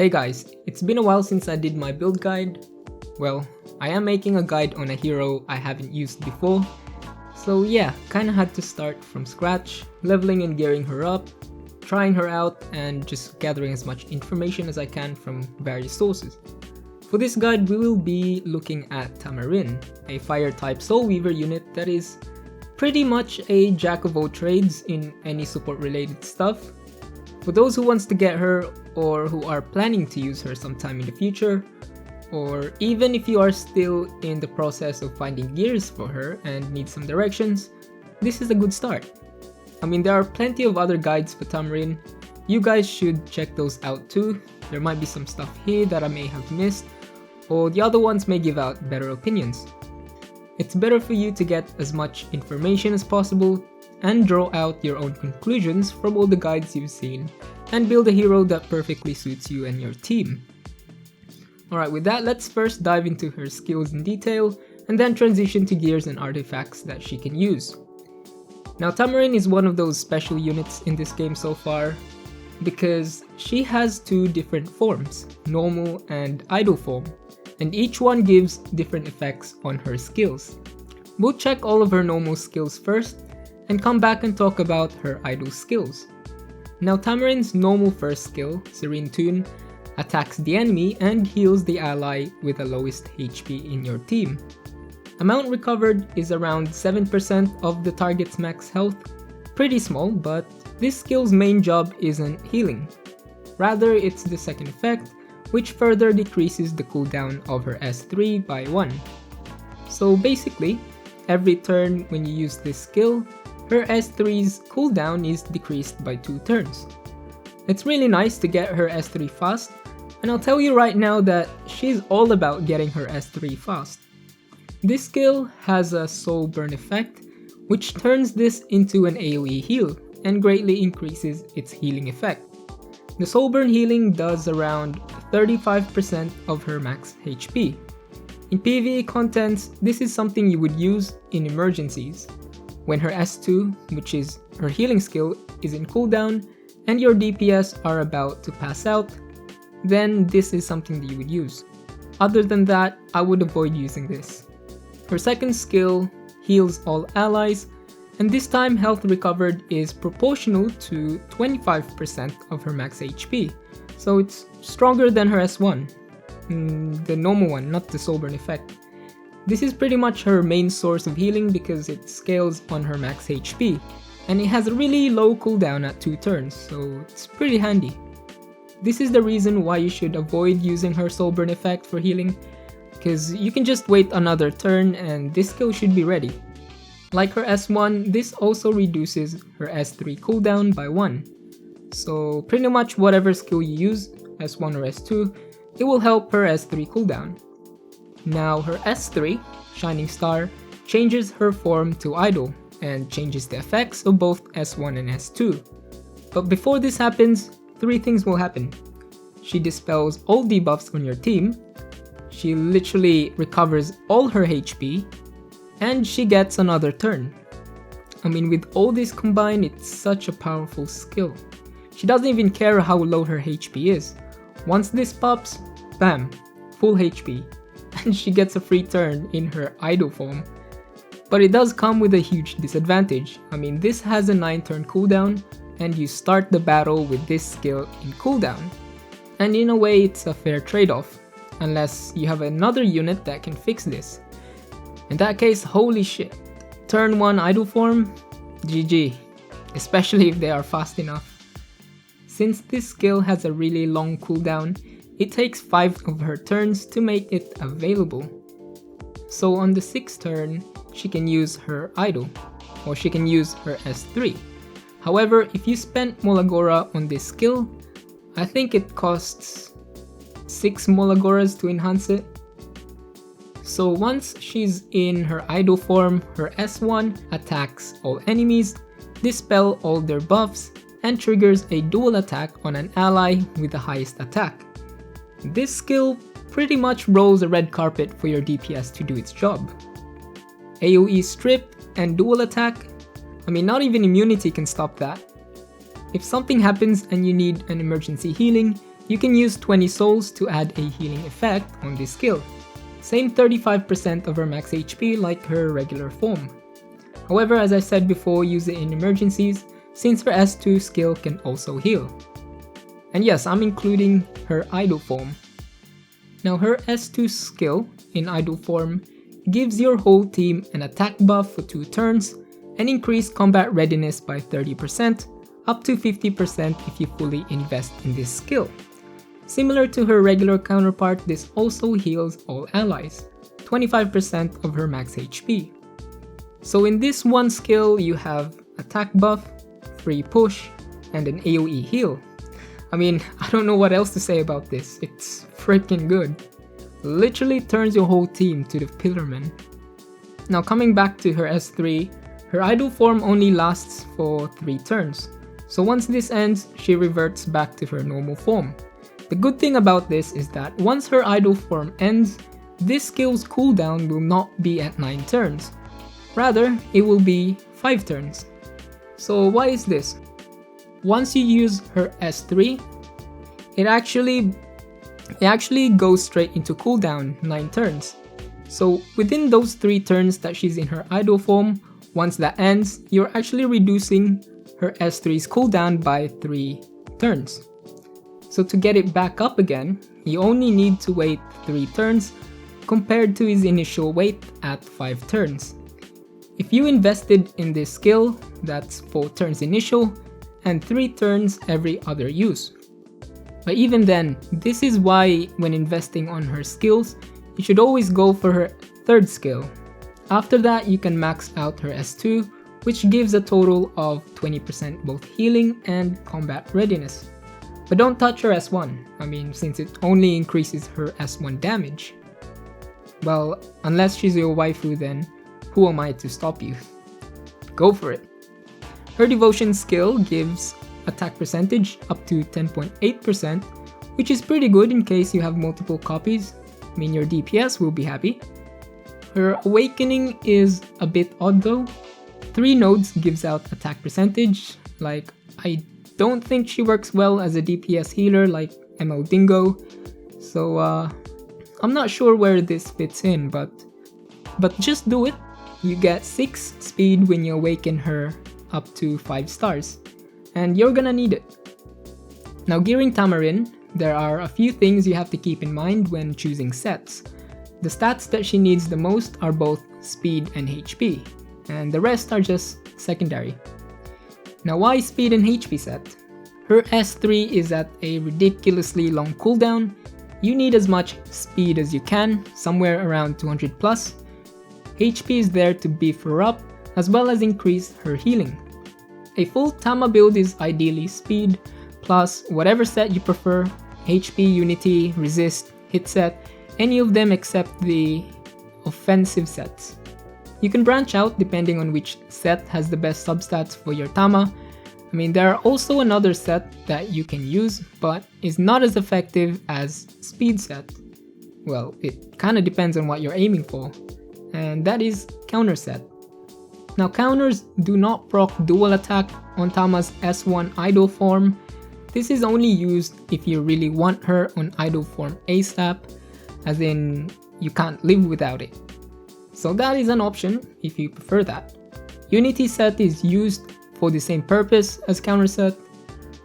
Hey guys, it's been a while since I did my build guide. Well, I am making a guide on a hero I haven't used before. So yeah, kinda had to start from scratch, leveling and gearing her up, trying her out, and just gathering as much information as I can from various sources. For this guide, we will be looking at Tamarinne, a fire-type soul weaver unit that is pretty much a jack of all trades in any support-related stuff. For those who wants to get her or who are planning to use her sometime in the future, or even if you are still in the process of finding gears for her and need some directions, this is a good start. I mean, there are plenty of other guides for Tamarinne. You guys should check those out too. There might be some stuff here that I may have missed, or the other ones may give out better opinions. It's better for you to get as much information as possible and draw out your own conclusions from all the guides you've seen and build a hero that perfectly suits you and your team. Alright, with that, let's first dive into her skills in detail and then transition to gears and artifacts that she can use. Now, Tamarinne is one of those special units in this game so far because she has two different forms, normal and idle form, and each one gives different effects on her skills. We'll check all of her normal skills first and come back and talk about her idle skills. Now, Tamarinne's normal first skill, Serene Tune, attacks the enemy and heals the ally with the lowest HP in your team. Amount recovered is around 7% of the target's max health, pretty small, but this skill's main job isn't healing. Rather, it's the second effect, which further decreases the cooldown of her S3 by 1. So basically, every turn when you use this skill, her S3's cooldown is decreased by 2 turns. It's really nice to get her S3 fast, and I'll tell you right now that she's all about getting her S3 fast. This skill has a soul burn effect, which turns this into an AoE heal and greatly increases its healing effect. The soul burn healing does around 35% of her max HP. In PvE contents, this is something you would use in emergencies, when her S2, which is her healing skill, is in cooldown and your DPS are about to pass out, then this is something that you would use. Other than that, I would avoid using this. Her second skill heals all allies, and this time health recovered is proportional to 25% of her max HP, so it's stronger than her S1, the normal one, not the soul burn effect. This is pretty much her main source of healing because it scales on her max HP, and it has a really low cooldown at 2 turns, so it's pretty handy. This is the reason why you should avoid using her soul burn effect for healing, because you can just wait another turn and this skill should be ready. Like her S1, this also reduces her S3 cooldown by 1. So pretty much whatever skill you use, S1 or S2, it will help her S3 cooldown. Now her S3, Shining Star, changes her form to idle and changes the effects of both S1 and S2. But before this happens, 3 things will happen. She dispels all debuffs on your team, she literally recovers all her HP, and she gets another turn. I mean, with all this combined, it's such a powerful skill. She doesn't even care how low her HP is. Once this pops, bam, full HP, and she gets a free turn in her idle form. But it does come with a huge disadvantage. I mean, this has a 9-turn cooldown, and you start the battle with this skill in cooldown. And in a way, it's a fair trade-off, unless you have another unit that can fix this. In that case, holy shit, turn 1 idle form, GG, especially if they are fast enough. Since this skill has a really long cooldown, it takes 5 of her turns to make it available. So on the 6th turn, she can use her idle, or she can use her S3. However, if you spent Molagora on this skill, I think it costs 6 Molagoras to enhance it. So once she's in her idle form, her S1 attacks all enemies, dispel all their buffs, and triggers a dual attack on an ally with the highest attack. This skill pretty much rolls a red carpet for your DPS to do its job. AoE strip and dual attack, I mean, not even immunity can stop that. If something happens and you need an emergency healing, you can use 20 souls to add a healing effect on this skill. Same 35% of her max HP like her regular form. However, as I said before, use it in emergencies since her S2 skill can also heal. And yes, I'm including her idle form. Now her S2 skill in idle form gives your whole team an attack buff for 2 turns and increased combat readiness by 30%, up to 50% if you fully invest in this skill. Similar to her regular counterpart, this also heals all allies, 25% of her max HP. So in this one skill you have attack buff, free push, and an AoE heal. I mean, I don't know what else to say about this, it's freaking good. Literally turns your whole team to the Pillarman. Now coming back to her S3, her idle form only lasts for 3 turns. So once this ends, she reverts back to her normal form. The good thing about this is that once her idle form ends, this skill's cooldown will not be at 9 turns. Rather, it will be 5 turns. So why is this? Once you use her S3, it actually goes straight into cooldown 9 turns. So within those 3 turns that she's in her idle form, once that ends, you're actually reducing her S3's cooldown by 3 turns. So to get it back up again, you only need to wait 3 turns compared to his initial wait at 5 turns. If you invested in this skill, that's 4 turns initial and 3 turns every other use. But even then, this is why when investing on her skills, you should always go for her 3rd skill. After that, you can max out her S2, which gives a total of 20% both healing and combat readiness. But don't touch her S1, I mean, since it only increases her S1 damage. Well, unless she's your waifu, then who am I to stop you? Go for it. Her devotion skill gives attack percentage up to 10.8%, which is pretty good in case you have multiple copies. I mean, your DPS will be happy. Her awakening is a bit odd though. 3 nodes gives out attack percentage. Like, I don't think she works well as a DPS healer like ML Dingo. So I'm not sure where this fits in, but just do it. You get 6 speed when you awaken her up to 5 stars, and you're gonna need it. Now gearing Tamarinne, there are a few things you have to keep in mind when choosing sets. The stats that she needs the most are both speed and HP, and the rest are just secondary. Now why speed and HP set? Her S3 is at a ridiculously long cooldown. You need as much speed as you can, somewhere around 200 plus. HP is there to beef her up, as well as increase her healing. A full Tama build is ideally speed, plus whatever set you prefer, HP, Unity, Resist, Hit set, any of them except the offensive sets. You can branch out depending on which set has the best substats for your Tama. I mean, there are also another set that you can use, but is not as effective as speed set. Well, it kinda depends on what you're aiming for, and that is counter set. Now counters do not proc dual attack on Tama's S1 idle form. This is only used if you really want her on idle form ASAP, as in you can't live without it. So that is an option if you prefer that. Unity set is used for the same purpose as counter set.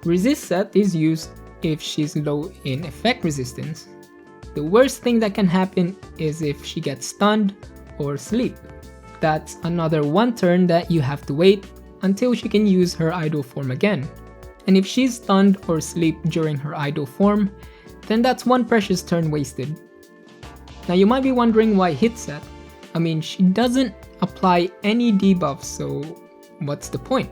Resist set is used if she's low in effect resistance. The worst thing that can happen is if she gets stunned or sleep. That's another 1 turn that you have to wait until she can use her idle form again. And if she's stunned or sleep during her idle form, then that's 1 precious turn wasted. Now you might be wondering why hit set. I mean, she doesn't apply any debuffs, so what's the point?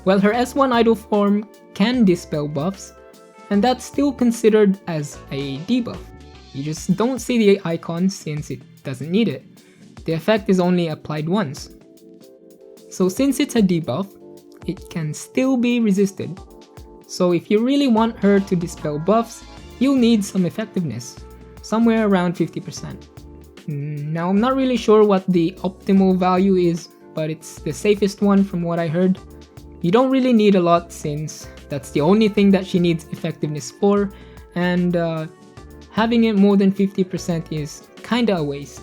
Well, her S1 idle form can dispel buffs, and that's still considered as a debuff. You just don't see the icon since it doesn't need it. The effect is only applied once. So since it's a debuff, it can still be resisted. So if you really want her to dispel buffs, you'll need some effectiveness, somewhere around 50%. Now I'm not really sure what the optimal value is, but it's the safest one from what I heard. You don't really need a lot since that's the only thing that she needs effectiveness for, and having it more than 50% is kinda a waste.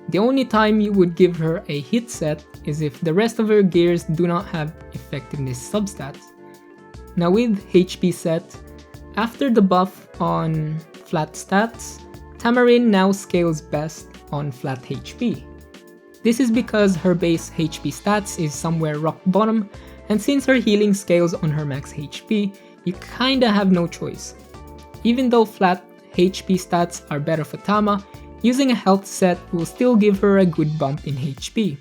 The only time you would give her a hit set is if the rest of her gears do not have effectiveness substats. Now with HP set, after the buff on flat stats, Tamarinne now scales best on flat HP. This is because her base HP stats is somewhere rock bottom, and since her healing scales on her max HP, you kinda have no choice. Even though flat HP stats are better for Tama, using a health set will still give her a good bump in HP.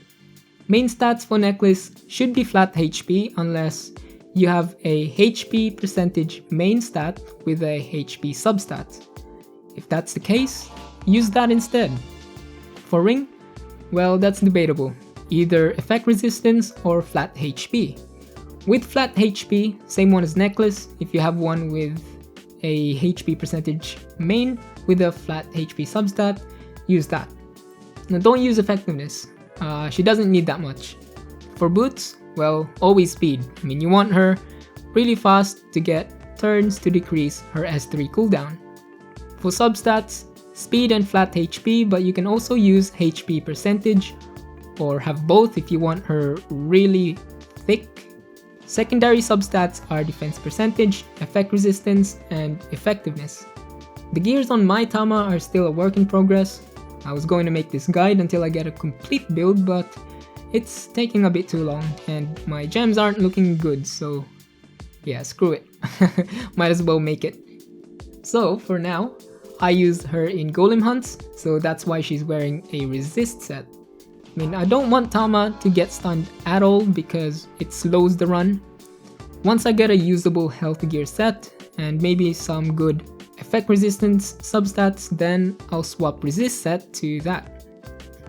Main stats for Necklace should be flat HP unless you have a HP percentage main stat with a HP substat. If that's the case, use that instead. For Ring, well, that's debatable, either effect resistance or flat HP. With flat HP, same one as Necklace, if you have one with a HP percentage main with a flat HP substat, use that. Now don't use effectiveness, she doesn't need that much. For Boots, well, always speed. I mean, you want her really fast to get turns to decrease her S3 cooldown. For substats, speed and flat HP, but you can also use HP percentage or have both if you want her really thick. Secondary substats are defense percentage, effect resistance, and effectiveness. The gears on my Tama are still a work in progress. I was going to make this guide until I get a complete build, but it's taking a bit too long and my gems aren't looking good, so yeah, screw it. Might as well make it. So for now, I use her in golem hunts, so that's why she's wearing a resist set. I mean, I don't want Tama to get stunned at all because it slows the run. Once I get a usable health gear set and maybe some good effect resistance substats, then I'll swap resist set to that.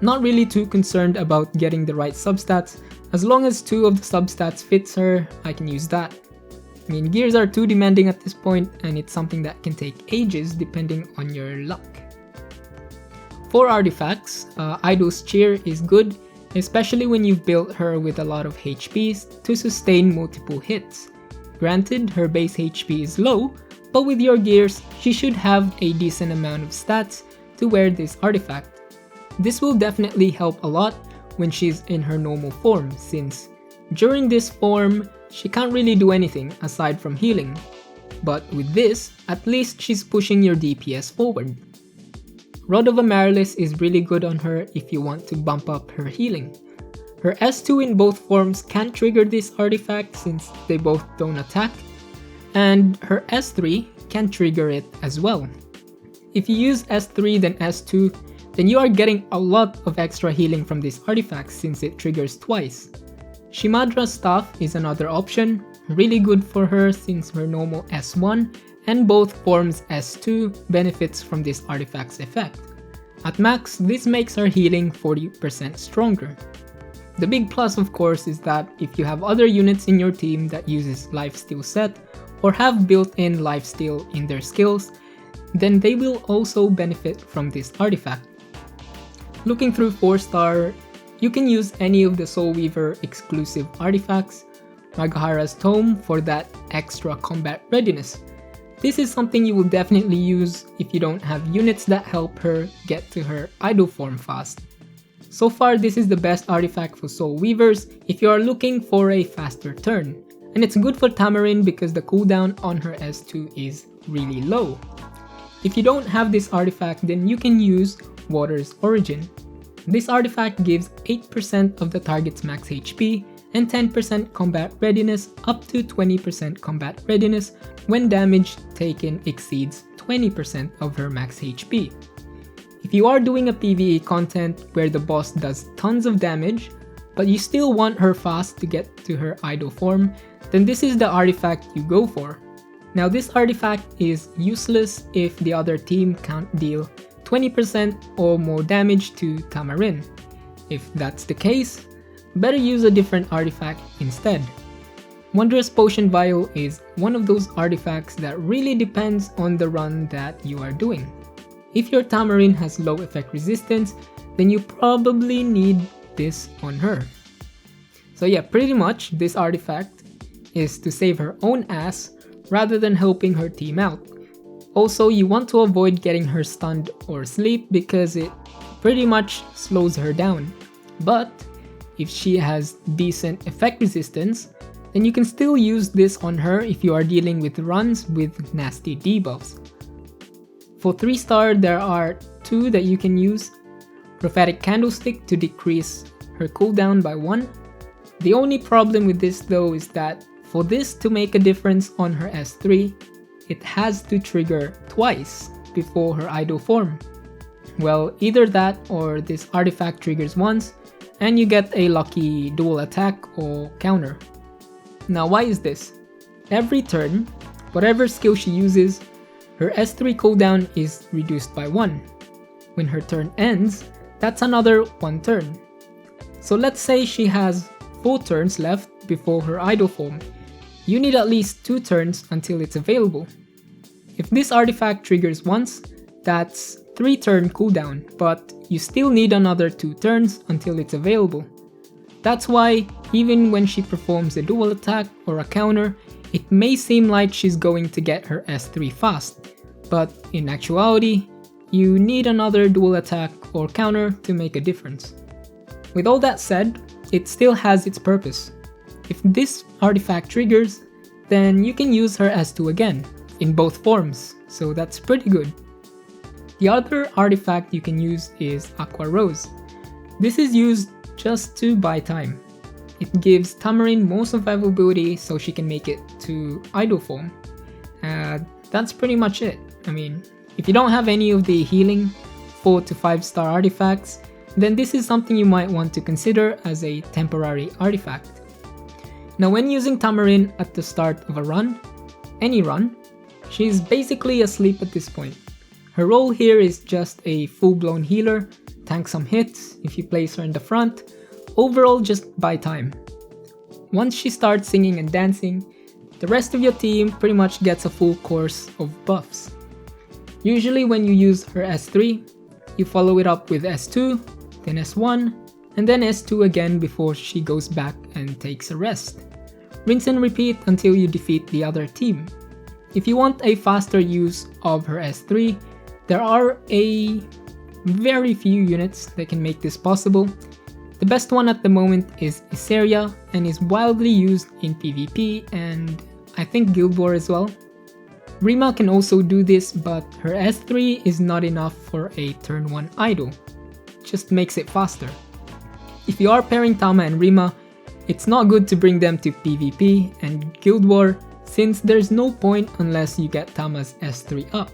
Not really too concerned about getting the right substats, as long as 2 of the substats fits her, I can use that. I mean, gears are too demanding at this point and it's something that can take ages depending on your luck. For artifacts, Idol's Cheer is good, especially when you've built her with a lot of HPs to sustain multiple hits. Granted, her base HP is low, but with your gears, she should have a decent amount of stats to wear this artifact. This will definitely help a lot when she's in her normal form, since during this form, she can't really do anything aside from healing. But with this, at least she's pushing your DPS forward. Rod of Amaryllis is really good on her if you want to bump up her healing. Her S2 in both forms can't trigger this artifact since they both don't attack, and her S3 can trigger it as well. If you use S3 then S2, then you are getting a lot of extra healing from this artifact since it triggers twice. Shimadra's Staff is another option, really good for her since her normal S1 and both forms S2 benefits from this artifact's effect. At max, this makes her healing 40% stronger. The big plus of course is that if you have other units in your team that uses lifesteal set or have built-in lifesteal in their skills, then they will also benefit from this artifact. Looking through 4-star, you can use any of the Soul Weaver exclusive artifacts, Magahara's Tome for that extra combat readiness. This is something you will definitely use if you don't have units that help her get to her idol form fast. So far, this is the best artifact for Soul Weavers if you are looking for a faster turn, and it's good for Tamarinne because the cooldown on her S2 is really low. If you don't have this artifact, then you can use Water's Origin. This artifact gives 8% of the target's max HP and 10% combat readiness up to 20% combat readiness when damage taken exceeds 20% of her max HP. If you are doing a PvE content where the boss does tons of damage, but you still want her fast to get to her idol form, then this is the artifact you go for. Now this artifact is useless if the other team can't deal 20% or more damage to Tamarinne. If that's the case, better use a different artifact instead. Wondrous Potion Vial is one of those artifacts that really depends on the run that you are doing. If your Tamarinne has low effect resistance, then you probably need this on her. So yeah, pretty much this artifact is to save her own ass rather than helping her team out. Also, you want to avoid getting her stunned or sleep because it pretty much slows her down. But if she has decent effect resistance, then you can still use this on her if you are dealing with runs with nasty debuffs. For 3-star, there are 2 that you can use. Prophetic Candlestick to decrease her cooldown by 1. The only problem with this though is that for this to make a difference on her S3, it has to trigger twice before her idle form. Well, either that or this artifact triggers once and you get a lucky dual attack or counter. Now why is this? Every turn, whatever skill she uses, her S3 cooldown is reduced by 1. When her turn ends, that's another 1 turn. So let's say she has 4 turns left before her idle form. You need at least 2 turns until it's available. If this artifact triggers once, that's 3 turn cooldown, but you still need another 2 turns until it's available. That's why, even when she performs a dual attack or a counter, it may seem like she's going to get her S3 fast, but in actuality, you need another dual attack or counter to make a difference. With all that said, it still has its purpose. If this artifact triggers, then you can use her S2 again, in both forms, so that's pretty good. The other artifact you can use is Aqua Rose. This is used just to buy time. It gives Tamarinne more survivability so she can make it to idle form. That's pretty much it. I mean, if you don't have any of the healing 4 to 5-star artifacts, then this is something you might want to consider as a temporary artifact. Now when using Tamarinne at the start of a run, any run, she's basically asleep at this point. Her role here is just a full-blown healer, tank some hits if you place her in the front, overall just buy time. Once she starts singing and dancing, the rest of your team pretty much gets a full course of buffs. Usually when you use her S3, you follow it up with S2, then S1, and then S2 again before she goes back and takes a rest. Rinse and repeat until you defeat the other team. If you want a faster use of her S3, there are a very few units that can make this possible. The best one at the moment is Iseria and is wildly used in PvP and I think Guild War as well. Rima can also do this, but her S3 is not enough for a turn 1 idle. Just makes it faster. If you are pairing Tama and Rima, it's not good to bring them to PvP and Guild War since there's no point unless you get Tama's S3 up.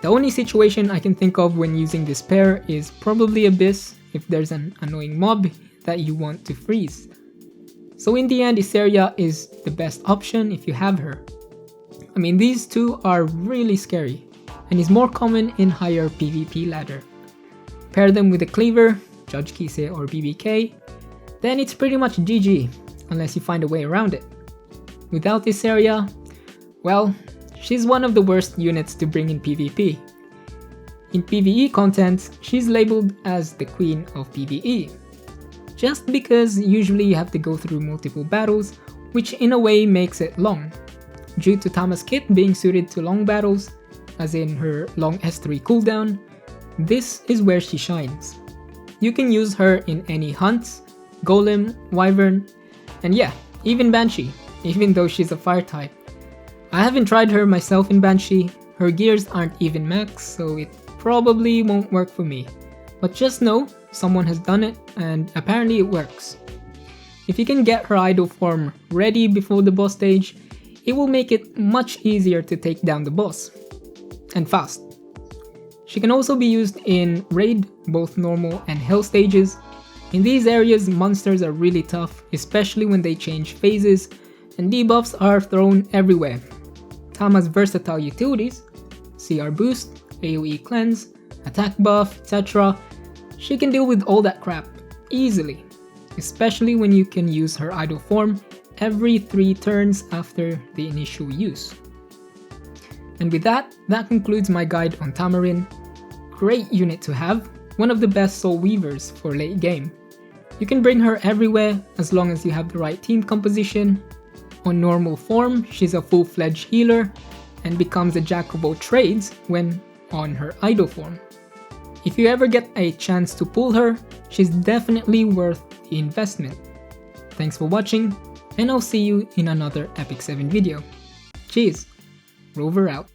The only situation I can think of when using this pair is probably Abyss if there's an annoying mob that you want to freeze. So in the end, Iseria is the best option if you have her. I mean, these two are really scary and is more common in higher PvP ladder. Pair them with a cleaver, Judge Kise or BBK, then it's pretty much GG unless you find a way around it. Without Iseria, well, she's one of the worst units to bring in PvP. In PvE content, she's labeled as the queen of PvE. Just because usually you have to go through multiple battles, which in a way makes it long. Due to Tama's kit being suited to long battles, as in her long S3 cooldown, this is where she shines. You can use her in any hunts, golem, wyvern, and yeah, even Banshee, even though she's a fire type. I haven't tried her myself in Banshee, her gears aren't even max, so it probably won't work for me. But just know, someone has done it, and apparently it works. If you can get her idle form ready before the boss stage, it will make it much easier to take down the boss. And fast. She can also be used in Raid, both normal and Hell stages. In these areas, monsters are really tough, especially when they change phases, and debuffs are thrown everywhere. Tama's versatile utilities, CR boost, AoE cleanse, attack buff, etc. She can deal with all that crap easily, especially when you can use her idle form every 3 turns after the initial use. And with that concludes my guide on Tamarinne. Great unit to have, one of the best soul weavers for late game. You can bring her everywhere as long as you have the right team composition. On normal form, she's a full-fledged healer, and becomes a jack of all trades when on her idle form. If you ever get a chance to pull her, she's definitely worth the investment. Thanks for watching, and I'll see you in another Epic 7 video. Cheers! Rover out.